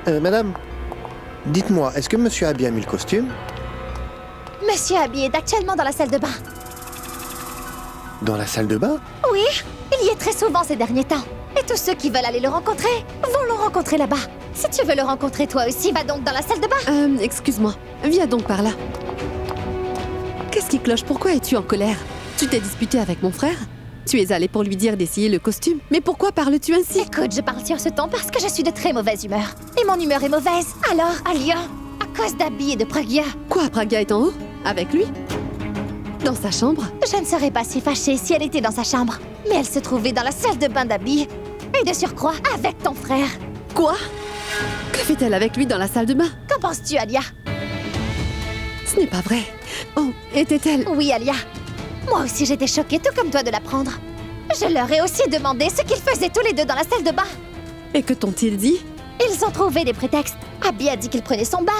Madame, dites-moi, est-ce que monsieur Abby a mis le costume? Monsieur Abby est actuellement dans la salle de bain. Dans la salle de bain? Oui, il y est très souvent ces derniers temps. Et tous ceux qui veulent aller le rencontrer vont le rencontrer là-bas. Si tu veux le rencontrer toi aussi, va donc dans la salle de bain. Excuse-moi. Viens donc par là. Qu'est-ce qui cloche? Pourquoi es-tu en colère? Tu t'es disputé avec mon frère? Tu es allé pour lui dire d'essayer le costume? Mais pourquoi parles-tu ainsi? Écoute, je parle sur ce ton parce que je suis de très mauvaise humeur. Et mon humeur est mauvaise. Alors, Alia, à cause d'Abby et de Pragya, Quoi, Pragya est en haut? Avec lui? Dans sa chambre? je ne serais pas si fâchée si elle était dans sa chambre. Mais elle se trouvait dans la salle de bain d'Abby. Et de surcroît, avec ton frère. Quoi? Que fait-elle avec lui dans la salle de bain? Qu'en penses-tu, Alia? Ce n'est pas vrai. Oh, était-elle... Oui, Alia. Moi aussi, j'étais choquée, tout comme toi, de l'apprendre. Je leur ai aussi demandé ce qu'ils faisaient tous les deux dans la salle de bain. Et que t'ont-ils dit? Ils ont trouvé des prétextes. Abby a dit qu'il prenait son bain.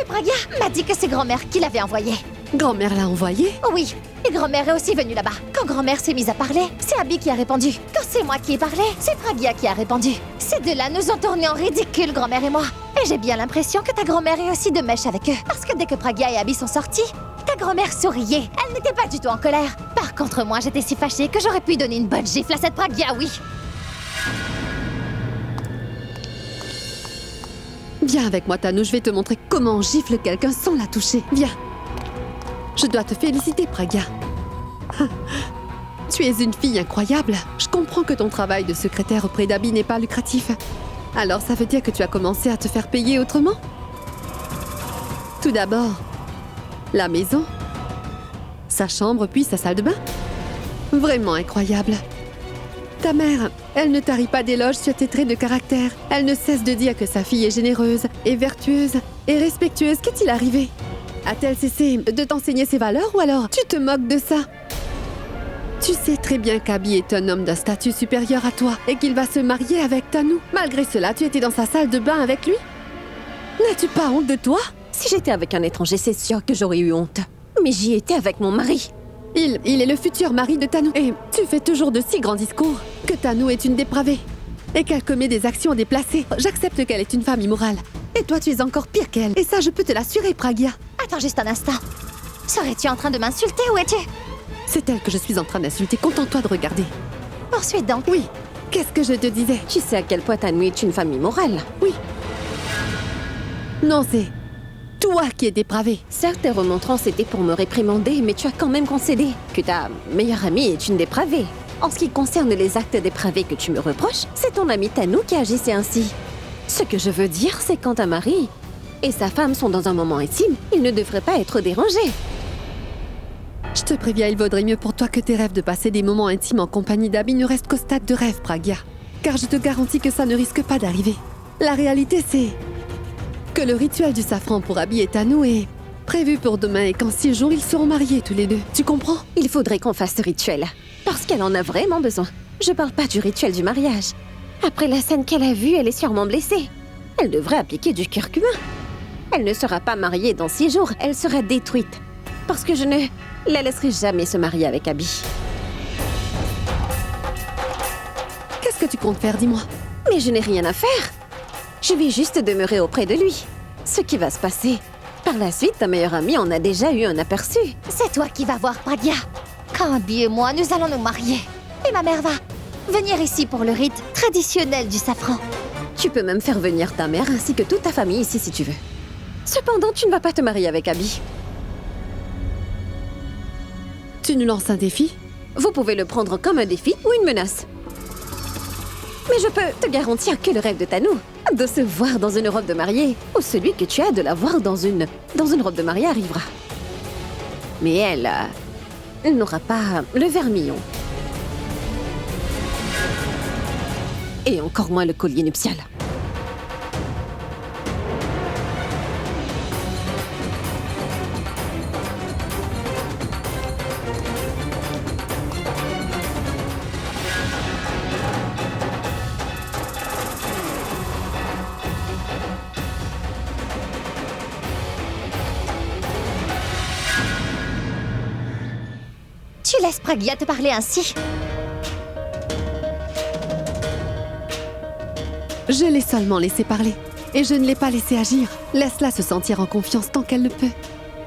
Et Pragya m'a dit que c'est grand-mère qui l'avait envoyé. Grand-mère l'a envoyé? Oui, et grand-mère est aussi venue là-bas. Quand grand-mère s'est mise à parler, c'est Abby qui a répondu. Quand c'est moi qui ai parlé, c'est Pragya qui a répondu. Ces deux-là nous ont tournés en ridicule, grand-mère et moi. Et j'ai bien l'impression que ta grand-mère est aussi de mèche avec eux. Parce que dès que Pragya et Abby sont sortis, ta grand-mère souriait. Elle n'était pas du tout en colère. Par contre, moi, j'étais si fâchée que j'aurais pu donner une bonne gifle à cette Pragya, oui. Viens avec moi, Tanou, je vais te montrer comment on gifle quelqu'un sans la toucher. Viens. Je dois te féliciter, Pragya. Tu es une fille incroyable. Je comprends que ton travail de secrétaire auprès d'Abby n'est pas lucratif. Alors ça veut dire que tu as commencé à te faire payer autrement? Tout d'abord, la maison, sa chambre puis sa salle de bain. Vraiment incroyable. Ta mère, elle ne tarit pas d'éloges sur tes traits de caractère. Elle ne cesse de dire que sa fille est généreuse, et vertueuse, et respectueuse. Qu'est-il arrivé? A-t-elle cessé de t'enseigner ses valeurs ou alors tu te moques de ça? Tu sais très bien qu'Abby est un homme d'un statut supérieur à toi et qu'il va se marier avec Tanou. Malgré cela, tu étais dans sa salle de bain avec lui? N'as-tu pas honte de toi? Si j'étais avec un étranger, c'est sûr que j'aurais eu honte. Mais j'y étais avec mon mari. Il est le futur mari de Tanou. Et tu fais toujours de si grands discours que Tanou est une dépravée et qu'elle commet des actions déplacées. J'accepte qu'elle est une femme immorale. Et toi, tu es encore pire qu'elle. Et ça, je peux te l'assurer, Pragya. Attends juste un instant. Serais-tu en train de m'insulter ou es-tu? C'est elle que je suis en train d'insulter. Contente-toi de regarder. Poursuis donc. Oui. Qu'est-ce que je te disais? Tu sais à quel point Tanou est une femme immorale. Oui. Non, c'est toi qui es dépravé. Certes, tes remontrances étaient pour me réprimander, mais tu as quand même concédé que ta meilleure amie est une dépravée. En ce qui concerne les actes dépravés que tu me reproches, c'est ton amie Tanou qui agissait ainsi. Ce que je veux dire, c'est quand un mari et sa femme sont dans un moment intime, ils ne devraient pas être dérangés. Je te préviens, il vaudrait mieux pour toi que tes rêves de passer des moments intimes en compagnie d'Abby ne restent qu'au stade de rêve, Pragya. Car je te garantis que ça ne risque pas d'arriver. La réalité, c'est que le rituel du safran pour Abby et Tanou est prévu pour demain et qu'en 6 jours, ils seront mariés tous les deux. Tu comprends? Il faudrait qu'on fasse ce rituel, parce qu'elle en a vraiment besoin. Je parle pas du rituel du mariage. Après la scène qu'elle a vue, elle est sûrement blessée. Elle devrait appliquer du curcuma. Elle ne sera pas mariée dans 6 jours, elle sera détruite. Parce que je ne la laisserai jamais se marier avec Abby. Qu'est-ce que tu comptes faire, dis-moi? Mais je n'ai rien à faire. Je vais juste demeurer auprès de lui. Ce qui va se passer. Par la suite, ta meilleure amie en a déjà eu un aperçu. C'est toi qui vas voir Pragya. Quand Abby et moi, nous allons nous marier. Et ma mère va venir ici pour le rite traditionnel du safran. Tu peux même faire venir ta mère ainsi que toute ta famille ici si tu veux. Cependant, tu ne vas pas te marier avec Abby. Tu nous lances un défi? Vous pouvez le prendre comme un défi ou une menace. Mais je peux te garantir que le rêve de Tanou, de se voir dans une robe de mariée, ou celui que tu as de la voir dans une robe de mariée arrivera. Mais elle n'aura pas le vermillon. Et encore moins le collier nuptial. Tu laisses Pragya te parler ainsi? Je l'ai seulement laissé parler. Et je ne l'ai pas laissé agir. Laisse-la se sentir en confiance tant qu'elle le peut.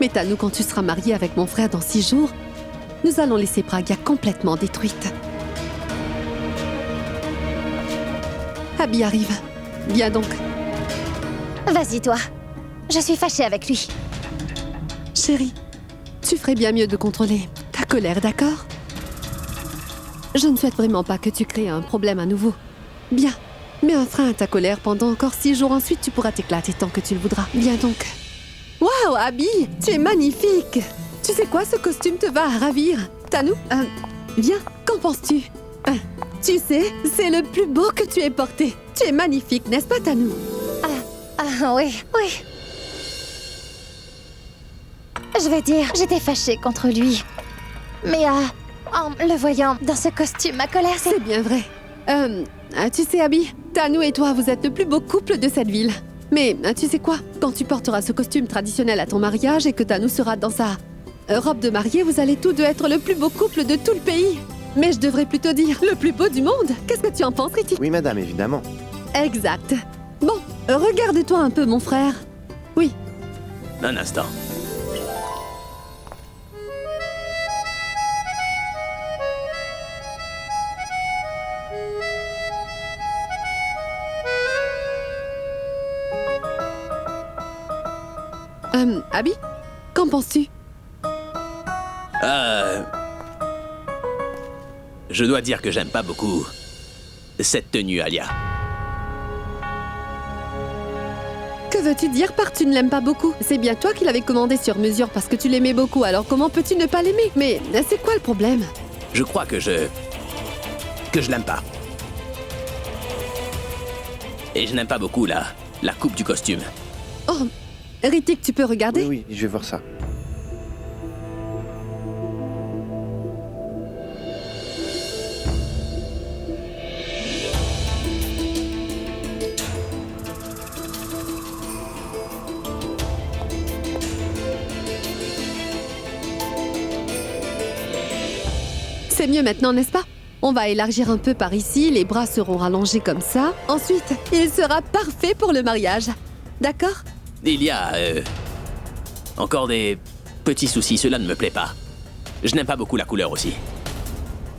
Mais Tanou, quand tu seras mariée avec mon frère dans 6 jours, nous allons laisser Pragia complètement détruite. Abby arrive. Viens donc. Vas-y, toi. Je suis fâchée avec lui. Chérie, tu ferais bien mieux de contrôler ta colère, d'accord? Je ne souhaite vraiment pas que tu crées un problème à nouveau. Bien, mets un frein à ta colère pendant encore 6 jours, ensuite tu pourras t'éclater tant que tu le voudras. Viens donc. Waouh, Abby, tu es magnifique! Tu sais quoi, ce costume te va à ravir. Tanou, viens, qu'en penses-tu? Tu sais, c'est le plus beau que tu aies porté. Tu es magnifique, n'est-ce pas, Tanou? Ah oui, oui. Je vais dire, j'étais fâchée contre lui. Mais en le voyant dans ce costume, ma colère s'est... C'est bien vrai. Tu sais, Abby, Tanou et toi, vous êtes le plus beau couple de cette ville. Mais tu sais quoi? Quand tu porteras ce costume traditionnel à ton mariage et que Tanou sera dans sa robe de mariée, vous allez tous deux être le plus beau couple de tout le pays. Mais je devrais plutôt dire le plus beau du monde. Qu'est-ce que tu en penses, Ritik? Oui, madame, évidemment. Exact. Bon, regarde-toi un peu, mon frère. Oui. Un instant. Abby, qu'en penses-tu? Je dois dire que j'aime pas beaucoup cette tenue, Alia. Que veux-tu dire par tu ne l'aimes pas beaucoup? C'est bien toi qui l'avais commandé sur mesure parce que tu l'aimais beaucoup, alors comment peux-tu ne pas l'aimer? Mais c'est quoi le problème? Je crois que je l'aime pas. Et je n'aime pas beaucoup la coupe du costume. Oh, Ritik, tu peux regarder? Oui, je vais voir ça. C'est mieux maintenant, n'est-ce pas? On va élargir un peu par ici, les bras seront rallongés comme ça. Ensuite, il sera parfait pour le mariage. D'accord? Il y a encore des petits soucis, cela ne me plaît pas. Je n'aime pas beaucoup la couleur aussi.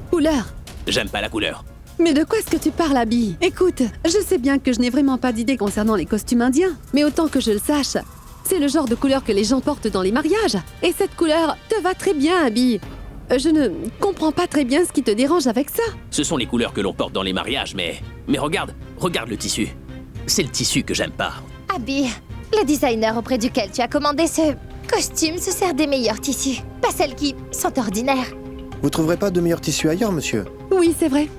Couleur? J'aime pas la couleur. Mais de quoi est-ce que tu parles, Abby? Écoute, je sais bien que je n'ai vraiment pas d'idée concernant les costumes indiens, mais autant que je le sache, c'est le genre de couleur que les gens portent dans les mariages. Et cette couleur te va très bien, Abby. Je ne comprends pas très bien ce qui te dérange avec ça. Ce sont les couleurs que l'on porte dans les mariages, mais regarde le tissu. C'est le tissu que j'aime pas. Abby, le designer auprès duquel tu as commandé ce costume se sert des meilleurs tissus, pas celles qui sont ordinaires. Vous trouverez pas de meilleur tissu ailleurs, monsieur? Oui, c'est vrai.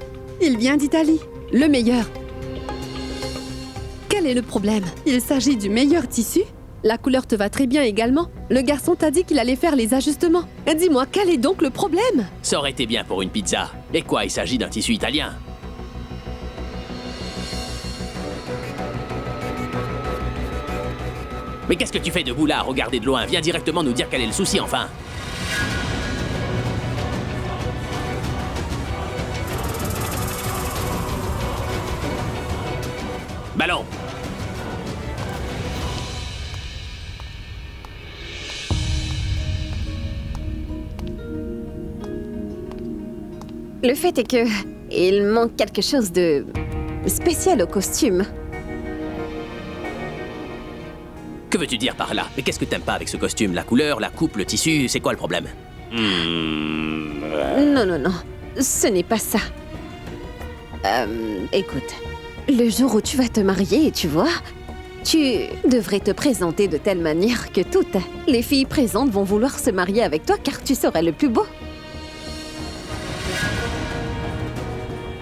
Il vient d'Italie. Le meilleur. Quel est le problème? Il s'agit du meilleur tissu? La couleur te va très bien également. Le garçon t'a dit qu'il allait faire les ajustements. Dis-moi, quel est donc le problème? Ça aurait été bien pour une pizza. Et quoi, il s'agit d'un tissu italien? Mais qu'est-ce que tu fais debout là, à regarder de loin? Viens directement nous dire quel est le souci, enfin. Ballon. Le fait est que il manque quelque chose de spécial au costume. Que veux-tu dire par là? Mais qu'est-ce que t'aimes pas avec ce costume? La couleur, la coupe, le tissu, c'est quoi le problème? Non, non, non. Ce n'est pas ça. Écoute, le jour où tu vas te marier, tu vois, tu devrais te présenter de telle manière que toutes les filles présentes vont vouloir se marier avec toi car tu seras le plus beau.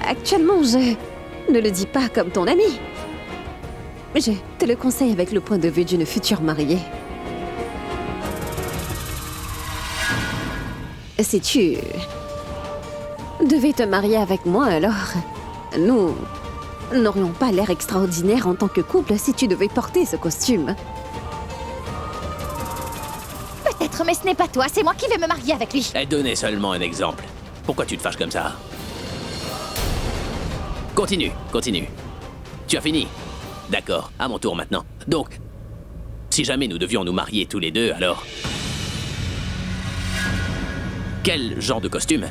Actuellement, je ne le dis pas comme ton ami. Je te le conseille avec le point de vue d'une future mariée. Si tu devais te marier avec moi, alors nous n'aurions pas l'air extraordinaire en tant que couple si tu devais porter ce costume. Peut-être, mais ce n'est pas toi, c'est moi qui vais me marier avec lui. Elle donnait seulement un exemple. Pourquoi tu te fâches comme ça? Continue. Tu as fini. D'accord, à mon tour maintenant. Donc, si jamais nous devions nous marier tous les deux, alors... Quel genre de costume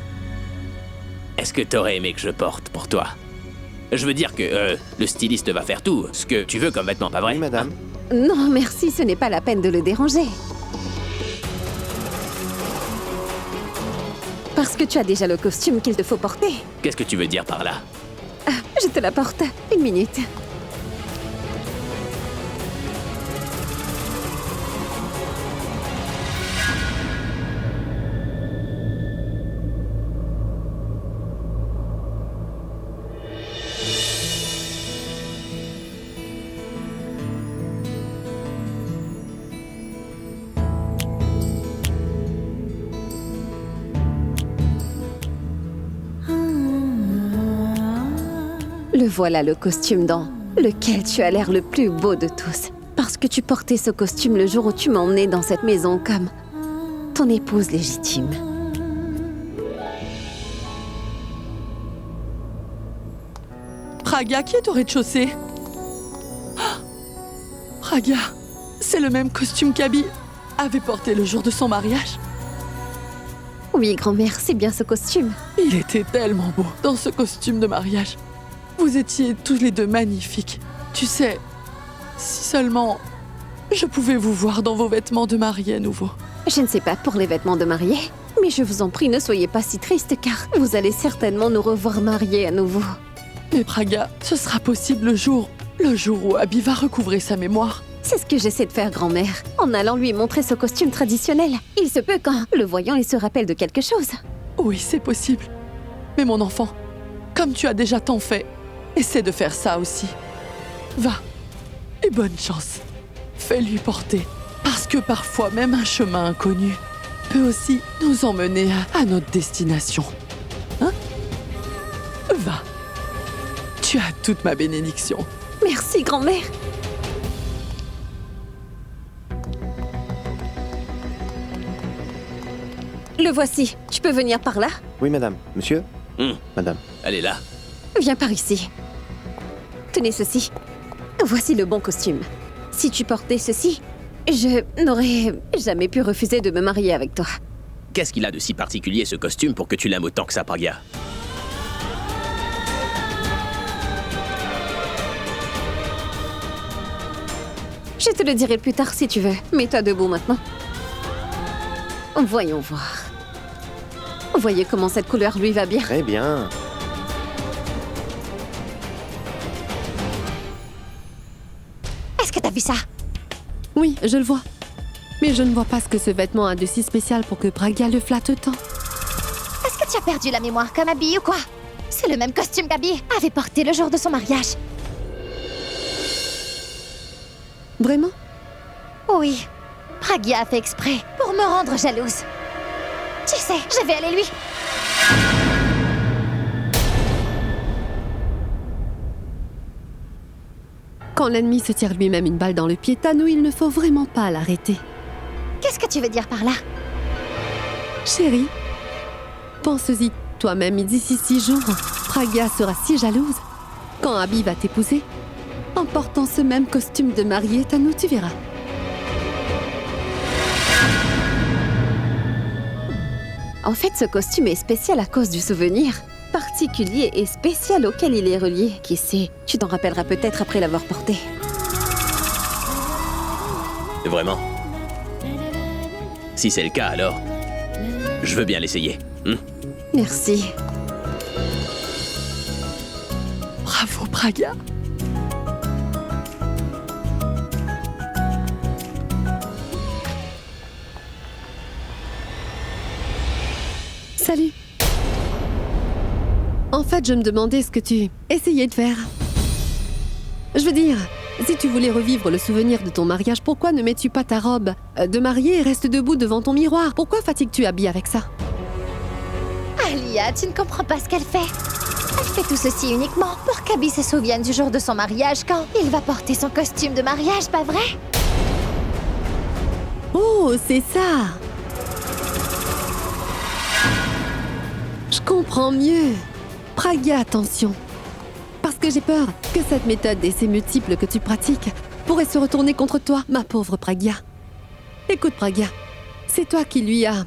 est-ce que t'aurais aimé que je porte pour toi? Je veux dire que le styliste va faire tout, ce que tu veux comme vêtement, pas vrai? Oui, madame. Non, merci, ce n'est pas la peine de le déranger. Parce que tu as déjà le costume qu'il te faut porter. Qu'est-ce que tu veux dire par là? Je te l'apporte. Une minute. Le voilà le costume dans lequel tu as l'air le plus beau de tous. Parce que tu portais ce costume le jour où tu m'as emmené dans cette maison comme ton épouse légitime. Praga, qui est au rez-de-chaussée? Praga, c'est le même costume qu'Abby avait porté le jour de son mariage. Oui, grand-mère, c'est bien ce costume. Il était tellement beau dans ce costume de mariage. Vous étiez tous les deux magnifiques. Tu sais, si seulement je pouvais vous voir dans vos vêtements de mariée à nouveau. Je ne sais pas pour les vêtements de mariée, mais je vous en prie, ne soyez pas si triste car vous allez certainement nous revoir mariés à nouveau. Mais Praga, ce sera possible le jour où Abby va recouvrer sa mémoire. C'est ce que j'essaie de faire, grand-mère, en allant lui montrer ce costume traditionnel. Il se peut qu'en le voyant, il se rappelle de quelque chose. Oui, c'est possible. Mais mon enfant, comme tu as déjà tant fait, essaie de faire ça aussi. Va, et bonne chance. Fais-lui porter, parce que parfois même un chemin inconnu peut aussi nous emmener à notre destination. Hein? Va. Tu as toute ma bénédiction. Merci, grand-mère. Le voici. Tu peux venir par là? Oui, madame. Monsieur? Madame. Elle est là. Viens par ici. Tenez ceci. Voici le bon costume. Si tu portais ceci, je n'aurais jamais pu refuser de me marier avec toi. Qu'est-ce qu'il a de si particulier ce costume pour que tu l'aimes autant que ça, Praga? Je te le dirai plus tard si tu veux. Mets-toi debout maintenant. Voyons voir. Voyez comment cette couleur lui va bien. Très bien. Est-ce que t'as vu ça? Oui, je le vois. Mais je ne vois pas ce que ce vêtement a de si spécial pour que Praga le flatte tant. Est-ce que tu as perdu la mémoire comme Abby ou quoi? C'est le même costume qu'Abby avait porté le jour de son mariage. Vraiment? Oui, Pragia a fait exprès pour me rendre jalouse. Tu sais, je vais aller lui. Quand l'ennemi se tire lui-même une balle dans le pied, Tano, il ne faut vraiment pas l'arrêter. Qu'est-ce que tu veux dire par là? Chérie, pense-y toi-même, d'ici 6 jours, Praga sera si jalouse. Quand Abby va t'épouser, en portant ce même costume de mariée, Tano, tu verras. En fait, ce costume est spécial à cause du souvenir particulier et spécial auquel il est relié. Qui sait, tu t'en rappelleras peut-être après l'avoir porté. Vraiment? Si c'est le cas, alors... Je veux bien l'essayer. Merci. Bravo, Praga. Salut. En fait, je me demandais ce que tu essayais de faire. Je veux dire, si tu voulais revivre le souvenir de ton mariage, pourquoi ne mets-tu pas ta robe de mariée et reste debout devant ton miroir? Pourquoi fatigues-tu Abby avec ça? Alia, tu ne comprends pas ce qu'elle fait. Elle fait tout ceci uniquement pour qu'Abby se souvienne du jour de son mariage quand il va porter son costume de mariage, pas vrai? Oh, c'est ça! Je comprends mieux. Praga, attention. Parce que j'ai peur que cette méthode et ces multiples que tu pratiques pourraient se retourner contre toi, ma pauvre Pragya. Écoute, Pragya, c'est toi qui lui as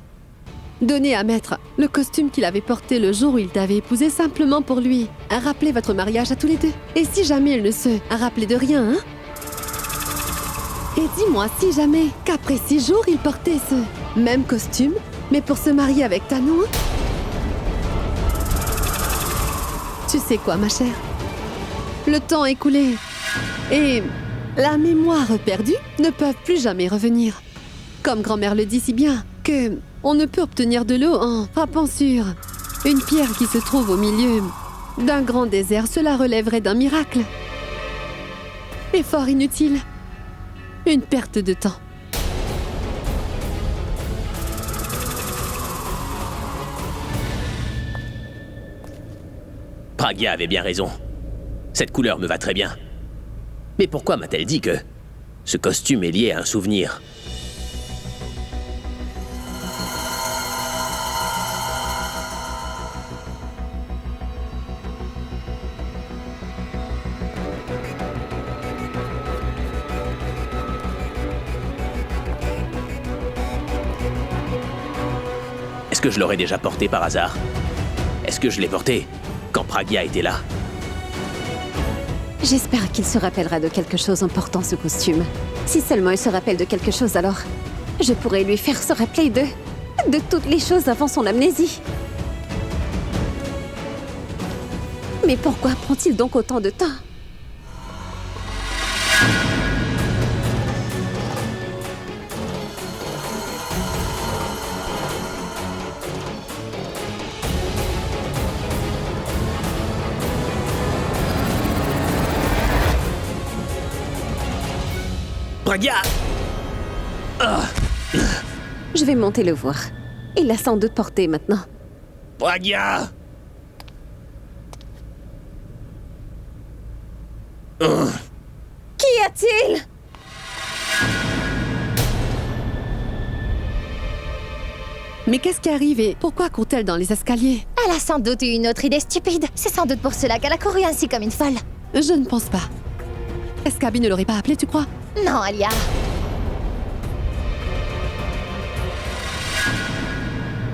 donné à mettre le costume qu'il avait porté le jour où il t'avait épousé simplement pour lui rappeler votre mariage à tous les deux. Et si jamais il ne se rappelait de rien, hein? Et dis-moi si jamais qu'après 6 jours, il portait ce même costume, mais pour se marier avec Tanu, hein? Tu sais quoi, ma chère? Le temps écoulé et la mémoire perdue ne peuvent plus jamais revenir. Comme grand-mère le dit si bien, que on ne peut obtenir de l'eau en frappant sur une pierre qui se trouve au milieu d'un grand désert. Cela relèverait d'un miracle. Effort inutile. Une perte de temps. Pragya avait bien raison. Cette couleur me va très bien. Mais pourquoi m'a-t-elle dit que ce costume est lié à un souvenir? Est-ce que je l'aurais déjà porté par hasard? Est-ce que je l'ai porté quand Pragya était là? J'espère qu'il se rappellera de quelque chose en portant ce costume. Si seulement il se rappelle de quelque chose, alors je pourrais lui faire se rappeler de toutes les choses avant son amnésie. Mais pourquoi prend-il donc autant de temps? Pragya! Je vais monter le voir. Il l'a sans doute porté maintenant. Pragya! Qu'y a-t-il? Mais qu'est-ce qui arrive et pourquoi court-elle dans les escaliers? Elle a sans doute eu une autre idée stupide. C'est sans doute pour cela qu'elle a couru ainsi comme une folle. Je ne pense pas. Est-ce qu'Abby ne l'aurait pas appelée, tu crois? Non, Alia.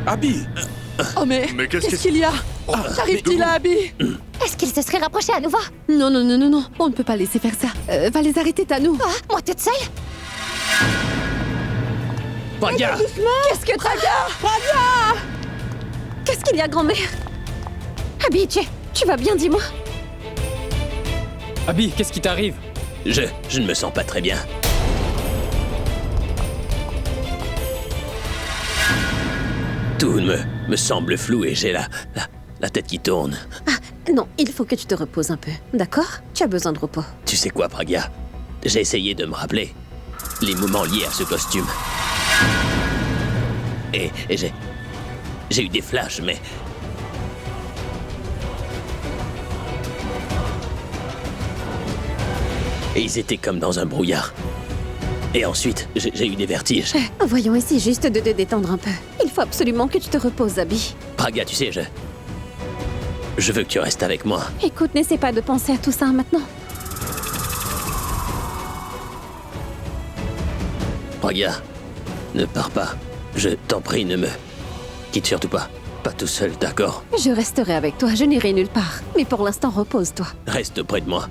Abby! Oh mais qu'est-ce qu'il y a? Qu'arrive-t-il à Abby? Est-ce qu'il se serait rapproché à nouveau? Non, non, non, non, non. On ne peut pas laisser faire ça. Va les arrêter, Tanu. Ah, moi toute seule? Pragya! Qu'est-ce que t'as? Qu'est-ce qu'il y a, grand-mère? Abby, tu vas bien, dis-moi. Abby, qu'est-ce qui t'arrive? Je ne me sens pas très bien. Tout me semble flou et j'ai la tête qui tourne. Ah, non, il faut que tu te reposes un peu, d'accord? Tu as besoin de repos. Tu sais quoi, Pragya? J'ai essayé de me rappeler les moments liés à ce costume. Et j'ai eu des flashs, mais... Et ils étaient comme dans un brouillard. Et ensuite, j'ai eu des vertiges. Voyons, essaie juste de te détendre un peu. Il faut absolument que tu te reposes, Abby. Pragya, tu sais, je veux que tu restes avec moi. Écoute, n'essaie pas de penser à tout ça maintenant. Pragya, ne pars pas. Je t'en prie, ne me quitte surtout pas. Pas tout seul, d'accord? Je resterai avec toi, je n'irai nulle part. Mais pour l'instant, repose-toi. Reste près de moi.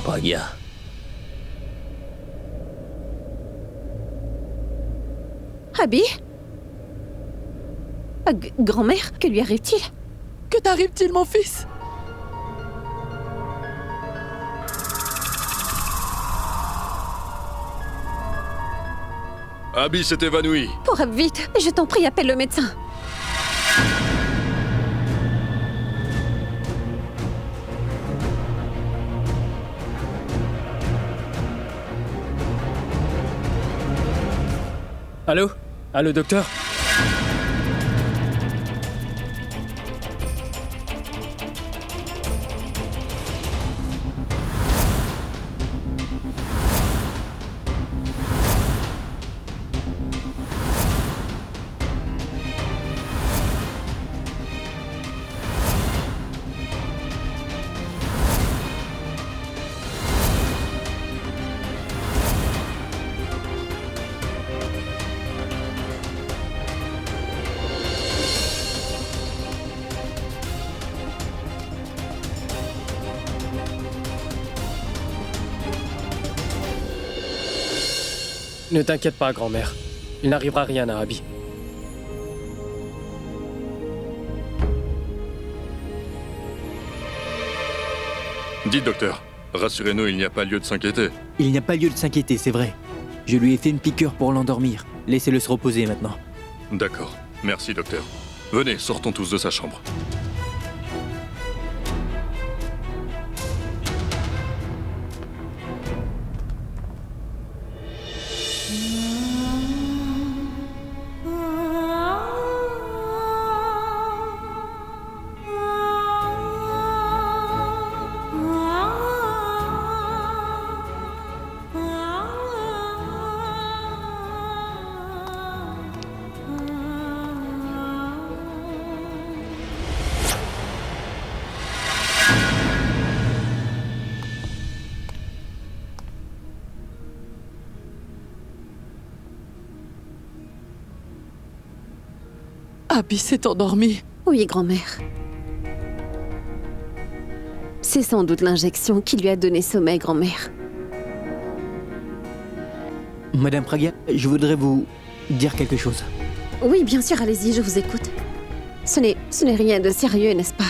Pragya. Abby? Grand-mère, que lui arrive-t-il? Que t'arrive-t-il, mon fils? Abby s'est évanouie. Pour vite, je t'en prie, appelle le médecin. Allô? Allô, docteur? Ne t'inquiète pas, grand-mère. Il n'arrivera rien à Abby. Dites, docteur, rassurez-nous, il n'y a pas lieu de s'inquiéter. Il n'y a pas lieu de s'inquiéter, c'est vrai. Je lui ai fait une piqûre pour l'endormir. Laissez-le se reposer maintenant. D'accord. Merci, docteur. Venez, sortons tous de sa chambre. Abby s'est endormie. Oui, grand-mère. C'est sans doute l'injection qui lui a donné sommeil, grand-mère. Madame Praga, je voudrais vous dire quelque chose. Oui, bien sûr, allez-y, je vous écoute. Ce n'est rien de sérieux, n'est-ce pas?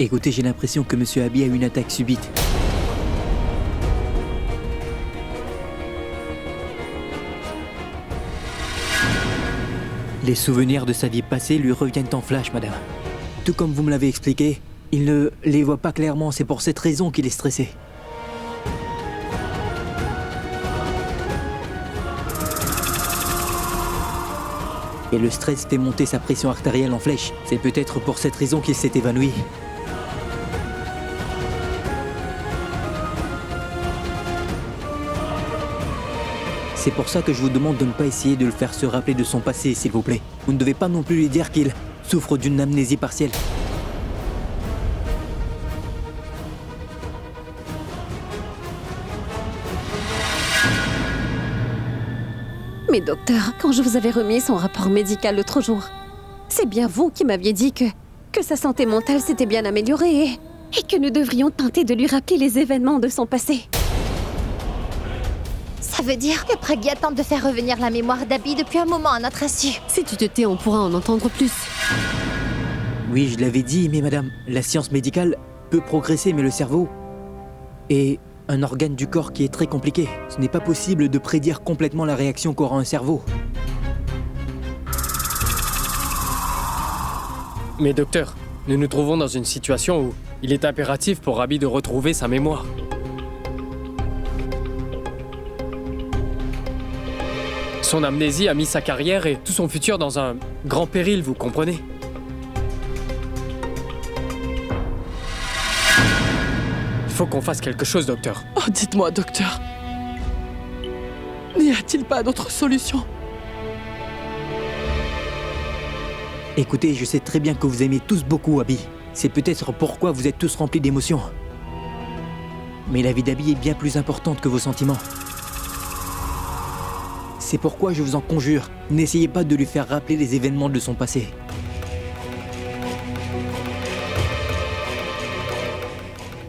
Écoutez, j'ai l'impression que Monsieur Abby a eu une attaque subite. Les souvenirs de sa vie passée lui reviennent en flash, madame. Tout comme vous me l'avez expliqué, il ne les voit pas clairement, c'est pour cette raison qu'il est stressé. Et le stress fait monter sa pression artérielle en flèche. C'est peut-être pour cette raison qu'il s'est évanoui. C'est pour ça que je vous demande de ne pas essayer de le faire se rappeler de son passé, s'il vous plaît. Vous ne devez pas non plus lui dire qu'il souffre d'une amnésie partielle. Mais docteur, quand je vous avais remis son rapport médical l'autre jour, c'est bien vous qui m'aviez dit que sa santé mentale s'était bien améliorée et que nous devrions tenter de lui rappeler les événements de son passé. Ça veut dire que Pragya tente de faire revenir la mémoire d'Abby depuis un moment à notre insu. Si tu te tais, on pourra en entendre plus. Oui, je l'avais dit, mais madame, la science médicale peut progresser, mais le cerveau est un organe du corps qui est très compliqué. Ce n'est pas possible de prédire complètement la réaction qu'aura un cerveau. Mais docteur, nous nous trouvons dans une situation où il est impératif pour Abby de retrouver sa mémoire. Son amnésie a mis sa carrière et tout son futur dans un grand péril, vous comprenez? Il faut qu'on fasse quelque chose, docteur. Oh, dites-moi, docteur. N'y a-t-il pas d'autre solution? Écoutez, je sais très bien que vous aimez tous beaucoup Abby. C'est peut-être pourquoi vous êtes tous remplis d'émotions. Mais la vie d'Abby est bien plus importante que vos sentiments. C'est pourquoi je vous en conjure, n'essayez pas de lui faire rappeler les événements de son passé.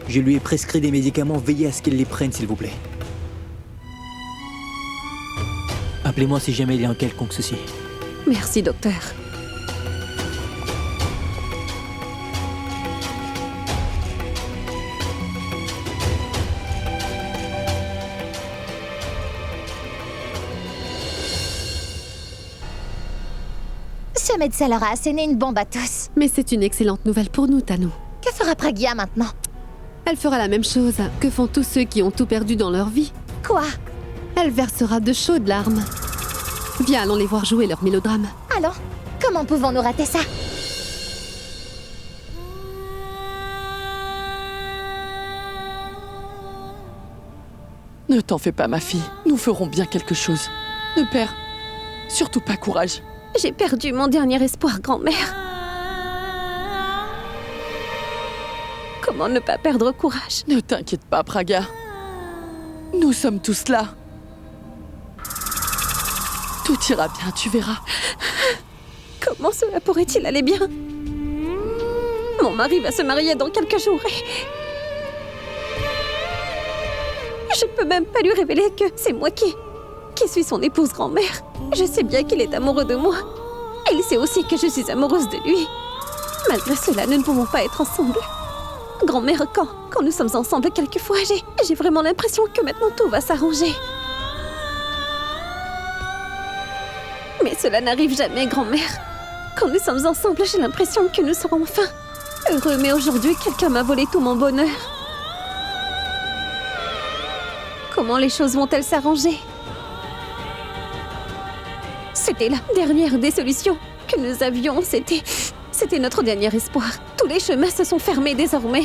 Je lui ai prescrit des médicaments, veillez à ce qu'il les prenne, s'il vous plaît. Appelez-moi si jamais il y a un quelconque souci. Merci, docteur. Ce médecin leur a asséné une bombe à tous. Mais c'est une excellente nouvelle pour nous, Tanou. Que fera Pragya maintenant? Elle fera la même chose que font tous ceux qui ont tout perdu dans leur vie. Quoi? Elle versera de chaudes larmes. Viens, allons les voir jouer leur mélodrame. Allons, comment pouvons-nous rater ça? Ne t'en fais pas, ma fille. Nous ferons bien quelque chose. Ne perds surtout pas courage. J'ai perdu mon dernier espoir, grand-mère. Comment ne pas perdre courage? Ne t'inquiète pas, Praga. Nous sommes tous là. Tout ira bien, tu verras. Comment cela pourrait-il aller bien? Mon mari va se marier dans quelques jours et... Je ne peux même pas lui révéler que c'est moi qui suis son épouse grand-mère. Je sais bien qu'il est amoureux de moi. Et il sait aussi que je suis amoureuse de lui. Malgré cela, nous ne pouvons pas être ensemble. Grand-mère, quand nous sommes ensemble quelquefois, j'ai vraiment l'impression que maintenant tout va s'arranger. Mais cela n'arrive jamais, grand-mère. Quand nous sommes ensemble, j'ai l'impression que nous serons enfin heureux. Mais aujourd'hui, quelqu'un m'a volé tout mon bonheur. Comment les choses vont-elles s'arranger? C'était la dernière des solutions que nous avions. C'était notre dernier espoir. Tous les chemins se sont fermés désormais.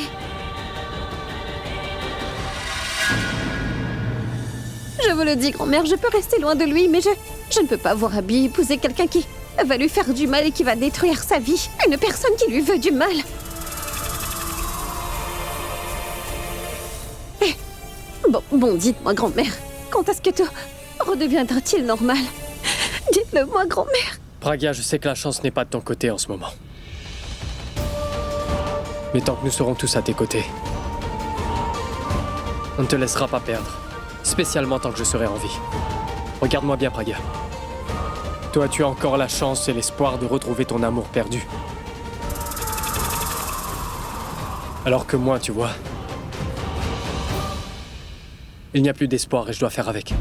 Je vous le dis, grand-mère, je peux rester loin de lui, mais je ne peux pas voir Abby épouser quelqu'un qui va lui faire du mal et qui va détruire sa vie. Une personne qui lui veut du mal. Bon, dites-moi, grand-mère, quand est-ce que tout redeviendra-t-il normal? Dites-le-moi, grand-mère. Pragya, je sais que la chance n'est pas de ton côté en ce moment. Mais tant que nous serons tous à tes côtés, on ne te laissera pas perdre. Spécialement tant que je serai en vie. Regarde-moi bien, Pragya. Toi, tu as encore la chance et l'espoir de retrouver ton amour perdu. Alors que moi, tu vois, il n'y a plus d'espoir et je dois faire avec.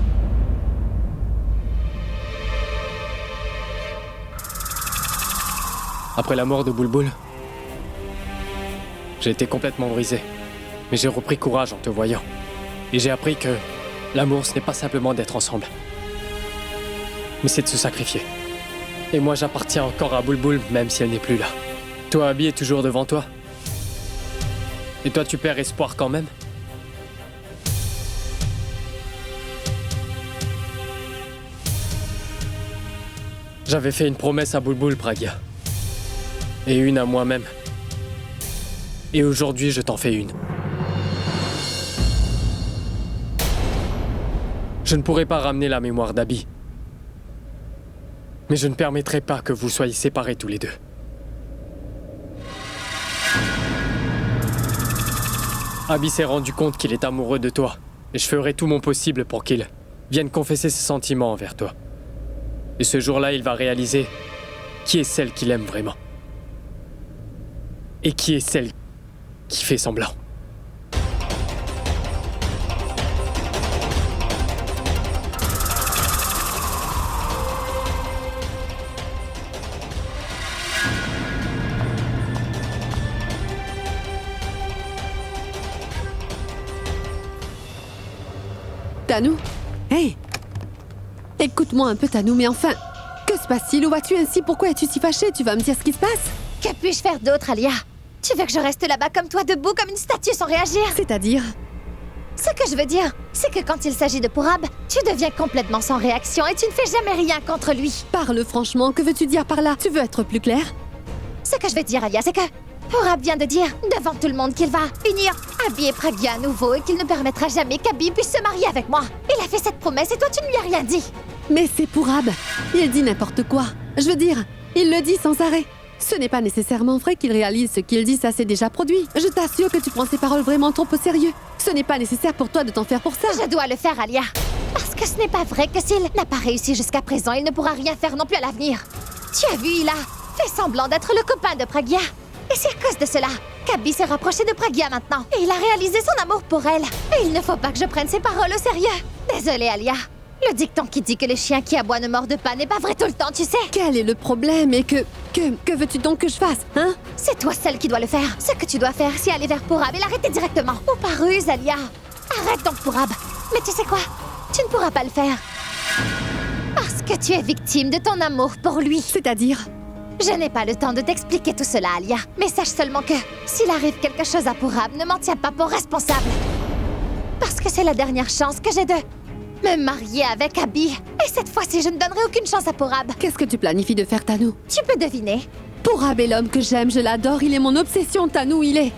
Après la mort de Bulbul, j'ai été complètement brisé. Mais j'ai repris courage en te voyant. Et j'ai appris que l'amour, ce n'est pas simplement d'être ensemble. Mais c'est de se sacrifier. Et moi, j'appartiens encore à Bulbul, même si elle n'est plus là. Toi, Abby est toujours devant toi. Et toi, tu perds espoir quand même? J'avais fait une promesse à Bulbul, Pragya. Et une à moi-même. Et aujourd'hui, je t'en fais une. Je ne pourrai pas ramener la mémoire d'Abby. Mais je ne permettrai pas que vous soyez séparés tous les deux. Abby s'est rendu compte qu'il est amoureux de toi. Et je ferai tout mon possible pour qu'il vienne confesser ses sentiments envers toi. Et ce jour-là, il va réaliser qui est celle qu'il aime vraiment. Et qui est celle qui fait semblant. Tanou? Hey! Écoute-moi un peu, Tanou, mais enfin, que se passe-t-il? Où vas-tu ainsi? Pourquoi es-tu si fâchée? Tu vas me dire ce qui se passe? Que puis-je faire d'autre, Alia? Tu veux que je reste là-bas comme toi, debout comme une statue sans réagir? C'est-à-dire? Ce que je veux dire, c'est que quand il s'agit de Purab, tu deviens complètement sans réaction et tu ne fais jamais rien contre lui. Parle franchement, que veux-tu dire par là? Tu veux être plus clair? Ce que je veux dire, Alia, c'est que Purab vient de dire, devant tout le monde, qu'il va unir Abby et Pragya à nouveau et qu'il ne permettra jamais qu'Abby puisse se marier avec moi. Il a fait cette promesse et toi, tu ne lui as rien dit. Mais c'est Purab. Il dit n'importe quoi. Je veux dire, il le dit sans arrêt. Ce n'est pas nécessairement vrai qu'il réalise ce qu'il dit, ça s'est déjà produit. Je t'assure que tu prends ses paroles vraiment trop au sérieux. Ce n'est pas nécessaire pour toi de t'en faire pour ça. Je dois le faire, Alia. Parce que ce n'est pas vrai que s'il n'a pas réussi jusqu'à présent, il ne pourra rien faire non plus à l'avenir. Tu as vu, il a fait semblant d'être le copain de Pragya. Et c'est à cause de cela qu'Abby s'est rapproché de Pragya maintenant. Et il a réalisé son amour pour elle. Et il ne faut pas que je prenne ses paroles au sérieux. Désolée, Alia. Le dicton qui dit que les chiens qui aboient ne mordent pas n'est pas vrai tout le temps, tu sais. Quel est le problème et que veux-tu donc que je fasse, hein? C'est toi seule qui dois le faire. Ce que tu dois faire, c'est aller vers Purab et l'arrêter directement. Ou par ruse, Alia. Arrête donc, Purab. Mais tu sais quoi? Tu ne pourras pas le faire. Parce que tu es victime de ton amour pour lui. C'est-à-dire? Je n'ai pas le temps de t'expliquer tout cela, Alia. Mais sache seulement que, s'il arrive quelque chose à Purab, ne m'en tiens pas pour responsable. Parce que c'est la dernière chance que j'ai de me marier avec Abby. Et cette fois-ci, je ne donnerai aucune chance à Purab. Qu'est-ce que tu planifies de faire, Tanou? Tu peux deviner. Purab est l'homme que j'aime, je l'adore, il est mon obsession, Tanou, il est...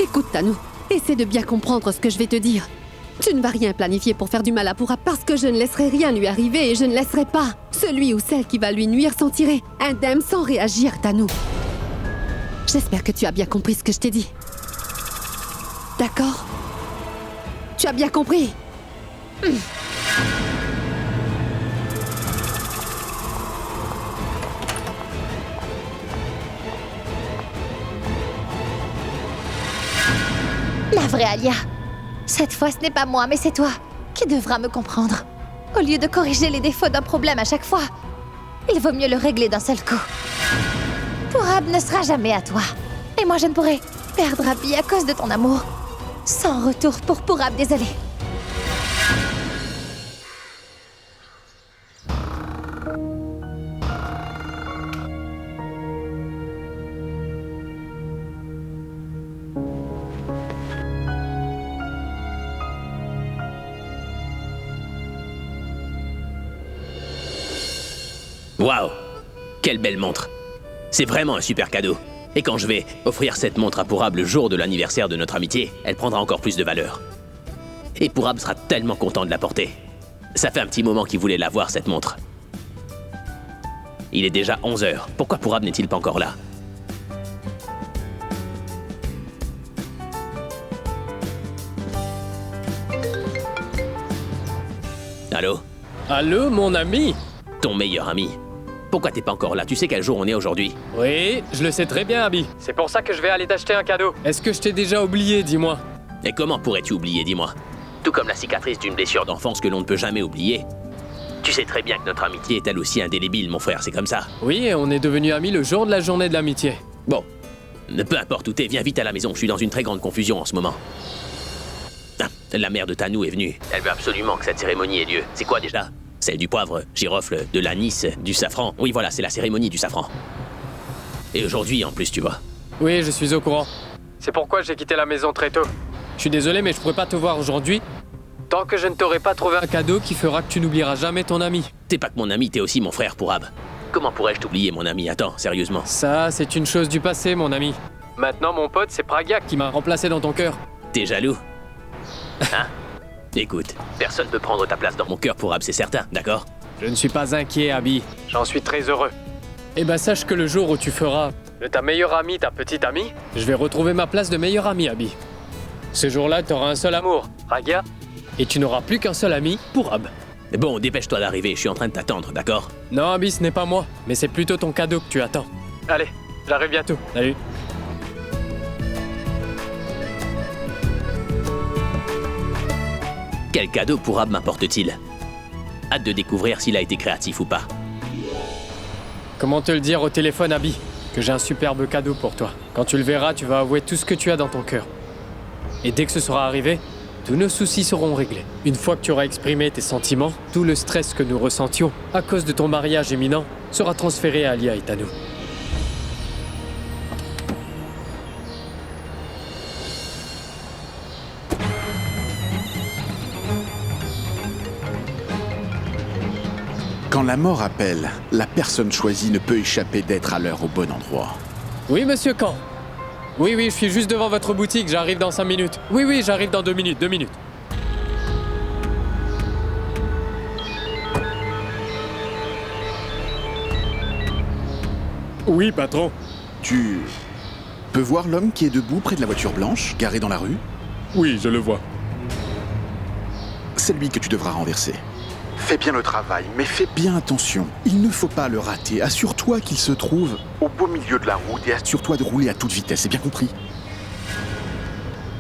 Écoute, Tanou, essaie de bien comprendre ce que je vais te dire. Tu ne vas rien planifier pour faire du mal à Pourra parce que je ne laisserai rien lui arriver et je ne laisserai pas celui ou celle qui va lui nuire s'en tirer indemne sans réagir, Tanou. J'espère que tu as bien compris ce que je t'ai dit. D'accord? Tu as bien compris? La vraie Alia. Cette fois, ce n'est pas moi, mais c'est toi qui devras me comprendre. Au lieu de corriger les défauts d'un problème à chaque fois, il vaut mieux le régler d'un seul coup. Pourab ne sera jamais à toi. Et moi, je ne pourrai perdre Abby à cause de ton amour. Sans retour pour Pourab, désolé. Waouh! Quelle belle montre! C'est vraiment un super cadeau. Et quand je vais offrir cette montre à Pourab le jour de l'anniversaire de notre amitié, elle prendra encore plus de valeur. Et Pourab sera tellement content de la porter. Ça fait un petit moment qu'il voulait l'avoir, cette montre. Il est déjà 11 heures. Pourquoi Pourab n'est-il pas encore là? Allô? Allô, mon ami? Ton meilleur ami. Pourquoi t'es pas encore là? Tu sais quel jour on est aujourd'hui? Oui, je le sais très bien, Abby. C'est pour ça que je vais aller t'acheter un cadeau. Est-ce que je t'ai déjà oublié, dis-moi? Et comment pourrais-tu oublier, dis-moi? Tout comme la cicatrice d'une blessure d'enfance que l'on ne peut jamais oublier. Tu sais très bien que notre amitié est elle aussi indélébile, mon frère, c'est comme ça. Oui, et on est devenus amis le jour de la journée de l'amitié. Bon, peu importe où t'es, viens vite à la maison, je suis dans une très grande confusion en ce moment. Ah, la mère de Tanou est venue. Elle veut absolument que cette cérémonie ait lieu. C'est quoi déjà? Celle du poivre, girofle, de l'anis, du safran. Oui, voilà, c'est la cérémonie du safran. Et aujourd'hui, en plus, tu vois. Oui, je suis au courant. C'est pourquoi j'ai quitté la maison très tôt. Je suis désolé, mais je pourrais pas te voir aujourd'hui tant que je ne t'aurai pas trouvé un cadeau qui fera que tu n'oublieras jamais ton ami. T'es pas que mon ami, t'es aussi mon frère, Pourab. Comment pourrais-je t'oublier, mon ami? Attends, sérieusement. Ça, c'est une chose du passé, mon ami. Maintenant, mon pote, c'est Pragiak qui m'a remplacé dans ton cœur. T'es jaloux? Hein? Écoute, personne peut prendre ta place dans mon cœur, Pourab, c'est certain, d'accord? Je ne suis pas inquiet, Abby. J'en suis très heureux. Eh ben, sache que le jour où tu feras de ta meilleure amie ta petite amie, je vais retrouver ma place de meilleure amie, Abby. Ce jour-là, t'auras un seul amour, Pragia, et tu n'auras plus qu'un seul ami, Pourab. Bon, dépêche-toi d'arriver, je suis en train de t'attendre, d'accord? Non, Abby, ce n'est pas moi, mais c'est plutôt ton cadeau que tu attends. Allez, j'arrive bientôt. Salut. Quel cadeau Pourab m'apporte-t-il? Hâte de découvrir s'il a été créatif ou pas. Comment te le dire au téléphone, Abby? Que j'ai un superbe cadeau pour toi. Quand tu le verras, tu vas avouer tout ce que tu as dans ton cœur. Et dès que ce sera arrivé, tous nos soucis seront réglés. Une fois que tu auras exprimé tes sentiments, tout le stress que nous ressentions à cause de ton mariage imminent sera transféré à Alia et Tanou. Quand la mort appelle, la personne choisie ne peut échapper d'être à l'heure au bon endroit. Oui, monsieur Khan. Oui, je suis juste devant votre boutique, j'arrive dans 5 minutes. Oui, j'arrive dans 2 minutes, 2 minutes. Oui, patron. Tu peux voir l'homme qui est debout près de la voiture blanche, garée dans la rue? Oui, je le vois. C'est lui que tu devras renverser. Fais bien le travail, mais fais bien attention. Il ne faut pas le rater. Assure-toi qu'il se trouve au beau milieu de la route et assure-toi de rouler à toute vitesse, c'est bien compris?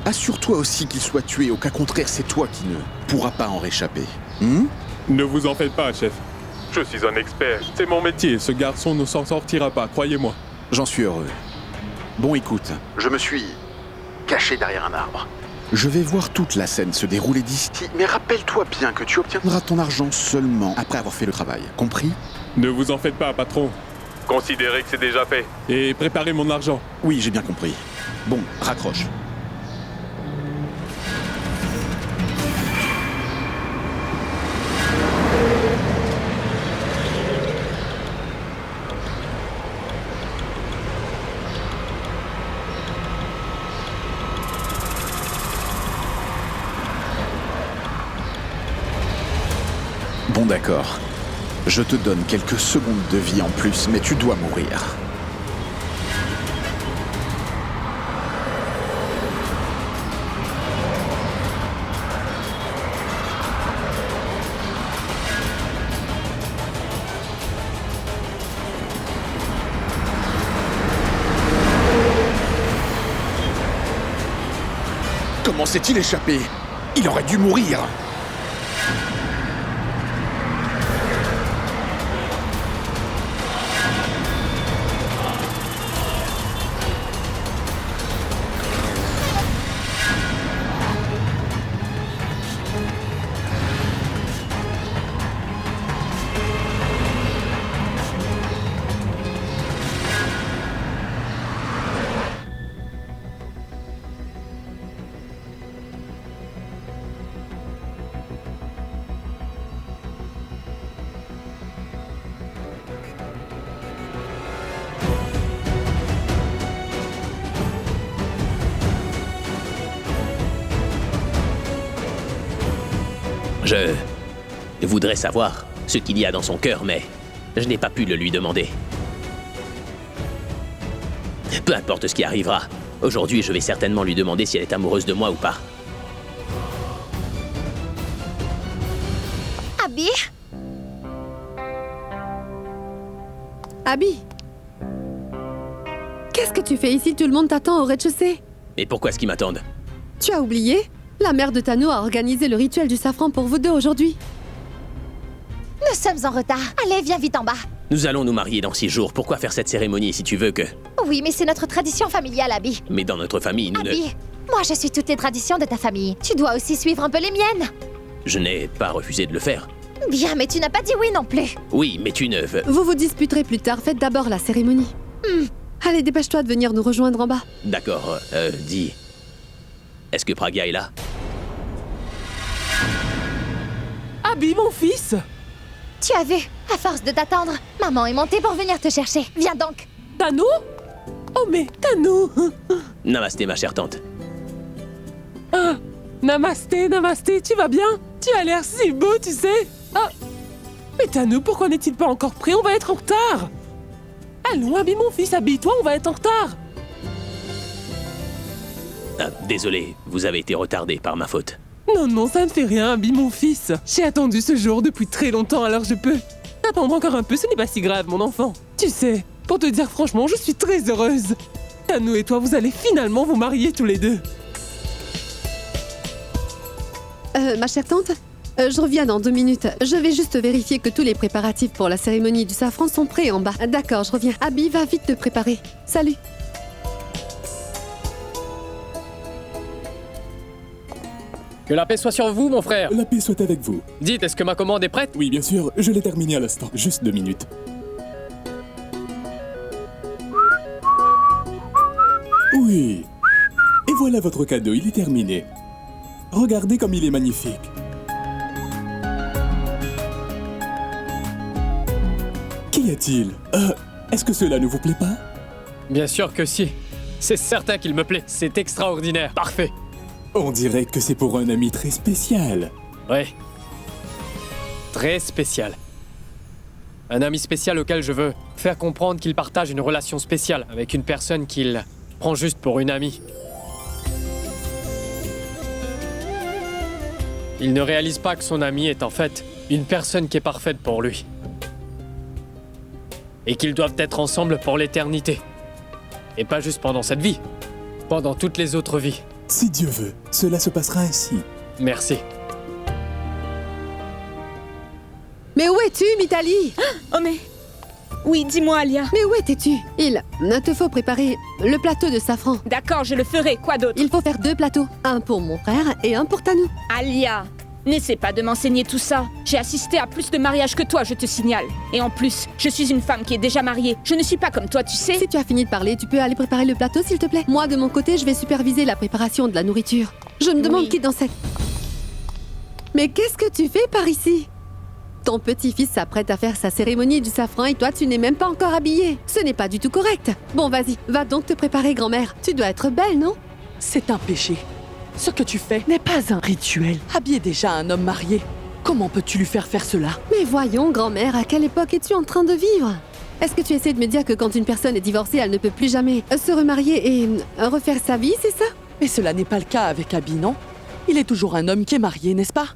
Assure-toi aussi qu'il soit tué, au cas contraire, c'est toi qui ne pourras pas en réchapper. Ne vous en faites pas, chef. Je suis un expert. C'est mon métier. Ce garçon ne s'en sortira pas, croyez-moi. J'en suis heureux. Bon, écoute, je me suis caché derrière un arbre. Je vais voir toute la scène se dérouler d'ici, mais rappelle-toi bien que tu obtiendras ton argent seulement après avoir fait le travail. Compris? Ne vous en faites pas, patron. Considérez que c'est déjà fait. Et préparez mon argent. Oui, j'ai bien compris. Bon, raccroche. Bon d'accord. Je te donne quelques secondes de vie en plus, mais tu dois mourir. Comment s'est-il échappé? Il aurait dû mourir. Je voudrais savoir ce qu'il y a dans son cœur, mais je n'ai pas pu le lui demander. Peu importe ce qui arrivera, aujourd'hui je vais certainement lui demander si elle est amoureuse de moi ou pas. Abby? Abby, qu'est-ce que tu fais ici? Tout le monde t'attend au rez-de-chaussée. Et pourquoi est-ce qu'ils m'attendent? Tu as oublié? La mère de Tano a organisé le rituel du safran pour vous deux aujourd'hui. Nous sommes en retard. Allez, viens vite en bas. Nous allons nous marier dans 6 jours. Pourquoi faire cette cérémonie si tu veux que... Oui, mais c'est notre tradition familiale, Abby. Mais dans notre famille, nous ne... Abby, moi je suis toutes les traditions de ta famille. Tu dois aussi suivre un peu les miennes. Je n'ai pas refusé de le faire. Bien, mais tu n'as pas dit oui non plus. Oui, mais tu ne veux... Vous vous disputerez plus tard. Faites d'abord la cérémonie. Allez, dépêche-toi de venir nous rejoindre en bas. D'accord, dis... Est-ce que Pragia est là? Abby, mon fils! Tu as vu, à force de t'attendre, maman est montée pour venir te chercher. Viens donc. Tano? Oh mais Tano! Namasté, ma chère tante. Ah, namasté, namasté, tu vas bien? Tu as l'air si beau, tu sais. Ah, mais Tano, pourquoi n'est-il pas encore prêt? On va être en retard. Allons, Abby, mon fils, habille-toi, on va être en retard. Ah, désolé, vous avez été retardé par ma faute. Non, non, ça ne fait rien, Abby, mon fils. J'ai attendu ce jour depuis très longtemps, alors je peux. Attendre encore un peu, ce n'est pas si grave, mon enfant. Tu sais, pour te dire franchement, je suis très heureuse. Tano et toi, vous allez finalement vous marier tous les deux. Ma chère tante, je reviens dans 2 minutes. Je vais juste vérifier que tous les préparatifs pour la cérémonie du safran sont prêts en bas. D'accord, je reviens. Abby, va vite te préparer. Salut. Que la paix soit sur vous, mon frère. La paix soit avec vous. Dites, est-ce que ma commande est prête? Oui, bien sûr, je l'ai terminée à l'instant. Juste 2 minutes. Oui. Et voilà votre cadeau, il est terminé. Regardez comme il est magnifique. Qu'y a-t-il? Est-ce que cela ne vous plaît pas? Bien sûr que si. C'est certain qu'il me plaît. C'est extraordinaire. Parfait. On dirait que c'est pour un ami très spécial. Ouais. Très spécial. Un ami spécial auquel je veux faire comprendre qu'il partage une relation spéciale avec une personne qu'il prend juste pour une amie. Il ne réalise pas que son ami est en fait une personne qui est parfaite pour lui. Et qu'ils doivent être ensemble pour l'éternité. Et pas juste pendant cette vie, pendant toutes les autres vies. Si Dieu veut, cela se passera ainsi. Merci. Mais où es-tu, Mitali? Oh mais... Oui, dis-moi, Alia. Mais où étais-tu? Il te faut préparer le plateau de safran. D'accord, je le ferai. Quoi d'autre? Il faut faire 2 plateaux. Un pour mon frère et un pour Tano. Alia, n'essaie pas de m'enseigner tout ça. J'ai assisté à plus de mariages que toi, je te signale. Et en plus, je suis une femme qui est déjà mariée. Je ne suis pas comme toi, tu sais. Si tu as fini de parler, tu peux aller préparer le plateau, s'il te plaît. Moi, de mon côté, je vais superviser la préparation de la nourriture. Je me demande qui dans cette... Mais qu'est-ce que tu fais par ici? Ton petit-fils s'apprête à faire sa cérémonie du safran et toi, tu n'es même pas encore habillée. Ce n'est pas du tout correct. Bon, vas-y, va donc te préparer, grand-mère. Tu dois être belle, non? C'est un péché. Ce que tu fais n'est pas un rituel. Abby est déjà un homme marié. Comment peux-tu lui faire faire cela? Mais voyons, grand-mère, à quelle époque es-tu en train de vivre? Est-ce que tu essaies de me dire que quand une personne est divorcée, elle ne peut plus jamais se remarier et refaire sa vie, c'est ça? Mais cela n'est pas le cas avec Abby, non? Il est toujours un homme qui est marié, n'est-ce pas?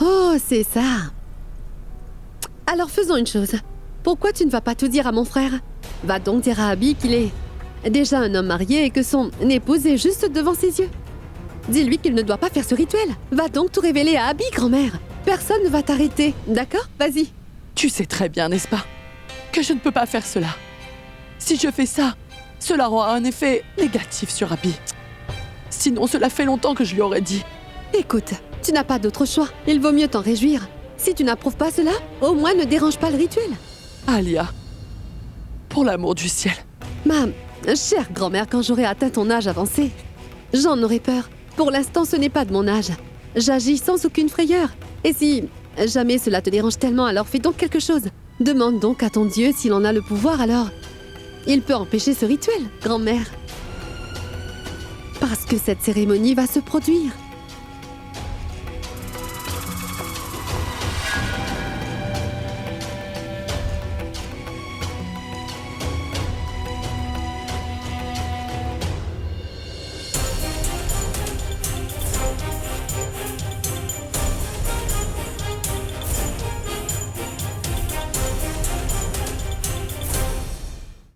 Oh, c'est ça. Alors faisons une chose. Pourquoi tu ne vas pas tout dire à mon frère? Va donc dire à Abby qu'il est déjà un homme marié et que son épouse est juste devant ses yeux. Dis-lui qu'il ne doit pas faire ce rituel. Va donc tout révéler à Abby, grand-mère. Personne ne va t'arrêter, d'accord? Vas-y. Tu sais très bien, n'est-ce pas, que je ne peux pas faire cela. Si je fais ça, cela aura un effet négatif sur Abby. Sinon, cela fait longtemps que je lui aurais dit. Écoute, tu n'as pas d'autre choix. Il vaut mieux t'en réjouir. Si tu n'approuves pas cela, au moins ne dérange pas le rituel. Alia, pour l'amour du ciel. Ma chère grand-mère, quand j'aurai atteint ton âge avancé, j'en aurai peur. Pour l'instant, ce n'est pas de mon âge. J'agis sans aucune frayeur. Et si jamais cela te dérange tellement, alors fais donc quelque chose. Demande donc à ton Dieu s'il en a le pouvoir, alors il peut empêcher ce rituel, grand-mère. Parce que cette cérémonie va se produire.